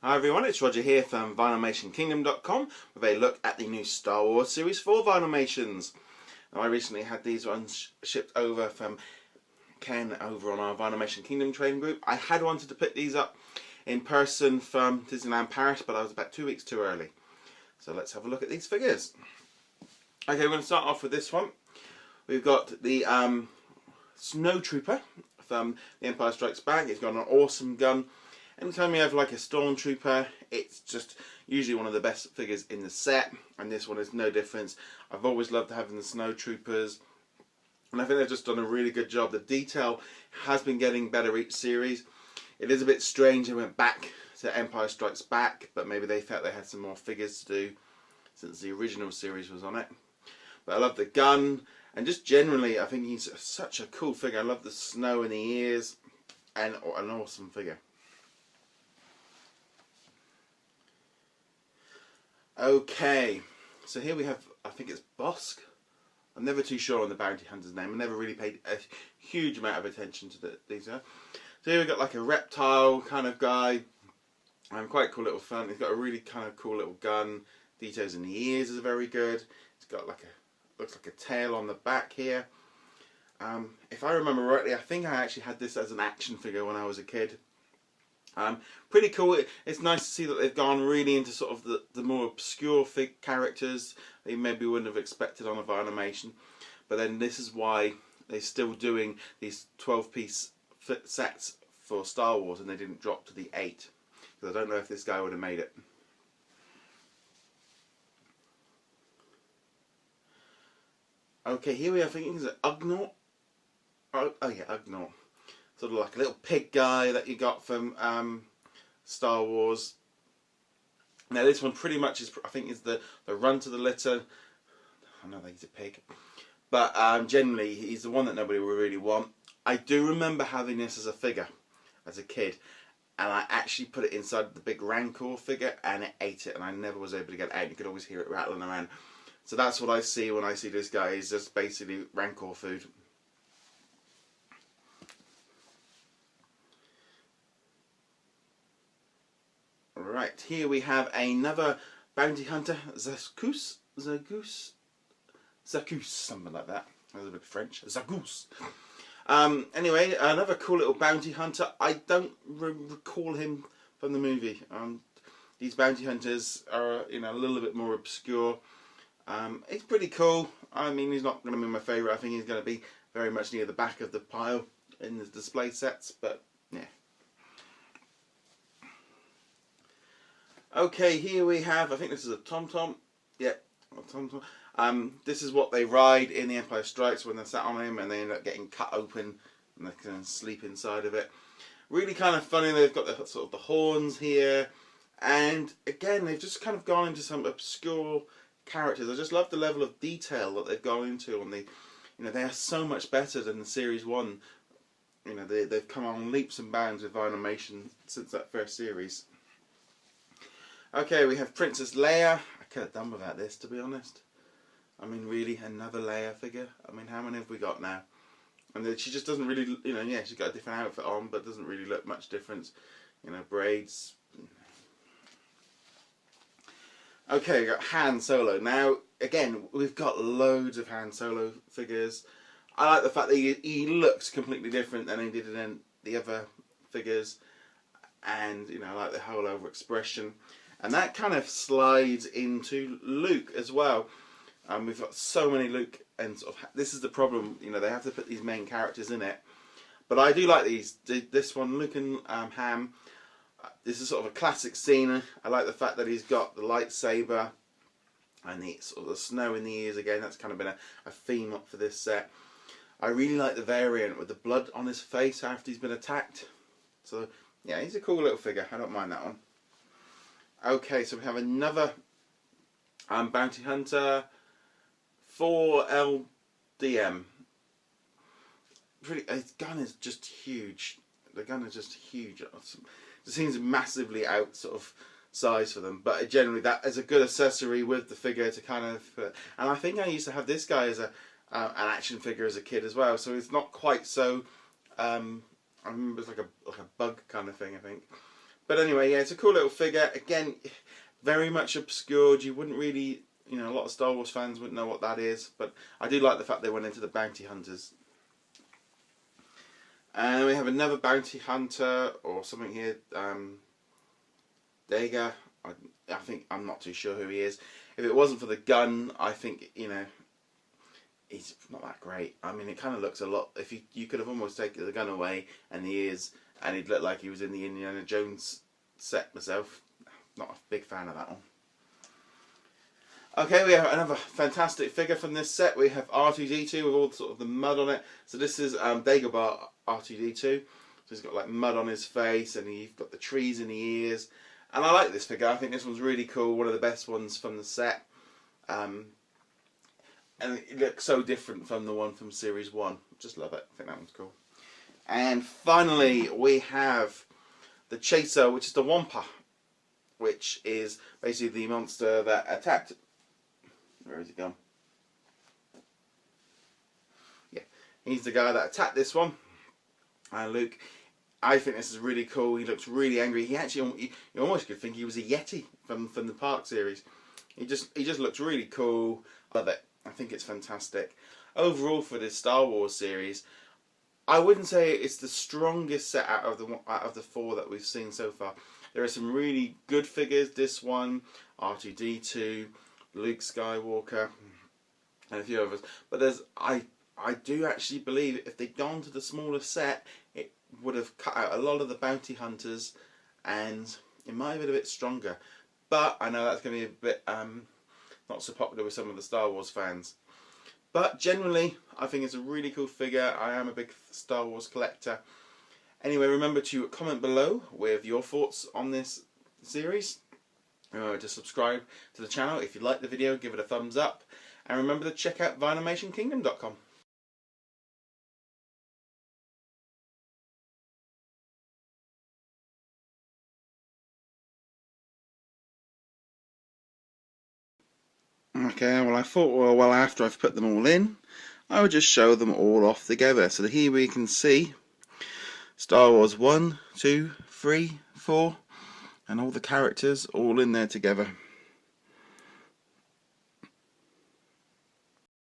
Hi everyone, it's Roger here from VinylmationKingdom.com with a look at the new Star Wars Series 4 Vinylmations. Now, I recently had these ones shipped over from Ken over on our Vinylmation Kingdom trading group. I had wanted to pick these up in person from Disneyland Paris, but I was about 2 weeks too early. So let's have a look at these figures. Okay, we're going to start off with this one. We've got the Snow Trooper from The Empire Strikes Back. He's got an awesome gun. Anytime you have like a Stormtrooper, it's just usually one of the best figures in the set, and this one is no difference. I've always loved having the Snow Troopers, and I think they've just done a really good job. The detail has been getting better each series. It is a bit strange they went back to Empire Strikes Back, but maybe they felt they had some more figures to do since the original series was on it. But I love the gun, and just generally I think he's such a cool figure. I love the snow in the ears, and an awesome figure. Okay, so here we have, I think it's Bosk. I'm never too sure on the bounty hunter's name. I never really paid a huge amount of attention to these guys. So here we've got like a reptile kind of guy. Quite cool little fun. He's got a really kind of cool little gun. Details in the ears is very good. It's got like a, looks like a tail on the back here. If I remember rightly, I think I actually had this as an action figure when I was a kid. Pretty cool. It's nice to see that they've gone really into sort of the more obscure characters that you maybe wouldn't have expected on a Vinylmation. But then this is why they're still doing these 12-piece sets for Star Wars, and they didn't drop to the 8. Because I don't know if this guy would have made it. Okay, here we are. I think it's an Ugnaught. Oh yeah, Ugnaught. Sort of like a little pig guy that you got from Star Wars. Now this one pretty much is, I think, is the run to the litter. I know that he's a pig, but generally he's the one that nobody will really want. I do remember having this as a figure as a kid, and I actually put it inside the big Rancor figure, and it ate it, and I never was able to get it out. You could always hear it rattling around. So that's what I see when I see this guy. Is just basically Rancor food. Right, here we have another bounty hunter, Zagoose, something like that. That was a bit French. Zagoose. Anyway, another cool little bounty hunter. I don't recall him from the movie. These bounty hunters are, you know, a little bit more obscure. He's pretty cool. I mean, he's not going to be my favourite. I think he's going to be very much near the back of the pile in the display sets, but yeah. Okay, here we have, I think this is a TomTom. Yep, a TomTom. This is what they ride in The Empire Strikes when they're sat on him and they end up getting cut open and they can sleep inside of it. Really kind of funny. They've got the sort of the horns here, and again they've just kind of gone into some obscure characters. I just love the level of detail that they've gone into on the, you know, they are so much better than the Series 1. You know, they've come on leaps and bounds with Vinylmation since that first series. Okay, we have Princess Leia. I could have done without this, to be honest. I mean, really, another Leia figure? I mean, how many have we got now? And she just doesn't really, you know, yeah, she's got a different outfit on, but doesn't really look much difference. You know, braids. Okay, we got Han Solo. Now, again, we've got loads of Han Solo figures. I like the fact that he looks completely different than he did in the other figures. And, you know, I like the whole over expression. And that kind of slides into Luke as well. We've got so many Luke, and sort of, this is the problem, you know, they have to put these main characters in it. But I do like these. This one, Luke and Ham, this is sort of a classic scene. I like the fact that he's got the lightsaber and the sort of the snow in the ears again. That's kind of been a theme up for this set. I really like the variant with the blood on his face after he's been attacked. So yeah, he's a cool little figure. I don't mind that one. Okay, so we have another bounty hunter, 4LDM. His gun is just huge. The gun is just huge. It seems massively out sort of size for them, but generally that is a good accessory with the figure to kind of. And I think I used to have this guy as an action figure as a kid as well. So it's not quite so. I remember it's like a bug kind of thing, I think. But anyway, yeah, it's a cool little figure. Again, very much obscured. You wouldn't really, you know, a lot of Star Wars fans wouldn't know what that is. But I do like the fact they went into the bounty hunters. And we have another bounty hunter or something here. Dagger. I think, I'm not too sure who he is. If it wasn't for the gun, I think, you know, he's not that great. I mean, it kind of looks a lot. If you could have almost taken the gun away and the ears, and he'd look like he was in the Indiana Jones set myself. Not a big fan of that one. Okay, we have another fantastic figure from this set. We have R2-D2 with all sort of the mud on it. So this is Dagobah R2-D2. So he's got like mud on his face, and he's got the trees in the ears. And I like this figure. I think this one's really cool. One of the best ones from the set. And it looks so different from the one from Series 1. Just love it. I think that one's cool. And finally, we have the Chaser, which is the Wampa, which is basically the monster that attacked. Where has it gone? Yeah, he's the guy that attacked this one. Luke. I think this is really cool. He looks really angry. He actually, you almost could think he was a Yeti from the Park series. He just looks really cool. Love it. I think it's fantastic. Overall, for this Star Wars series, I wouldn't say it's the strongest set out of the four that we've seen so far. There are some really good figures. This one, R2-D2, Luke Skywalker, and a few others. But I do actually believe if they'd gone to the smaller set, it would have cut out a lot of the bounty hunters, and it might have been a bit stronger. But I know that's going to be a bit not so popular with some of the Star Wars fans. But generally, I think it's a really cool figure. I am a big Star Wars collector. Anyway, remember to comment below with your thoughts on this series. Remember to subscribe to the channel. If you like the video, give it a thumbs up. And remember to check out VinylmationKingdom.com. Okay, well I thought, well after I've put them all in, I would just show them all off together. So here we can see Star Wars 1, 2, 3, 4, and all the characters all in there together.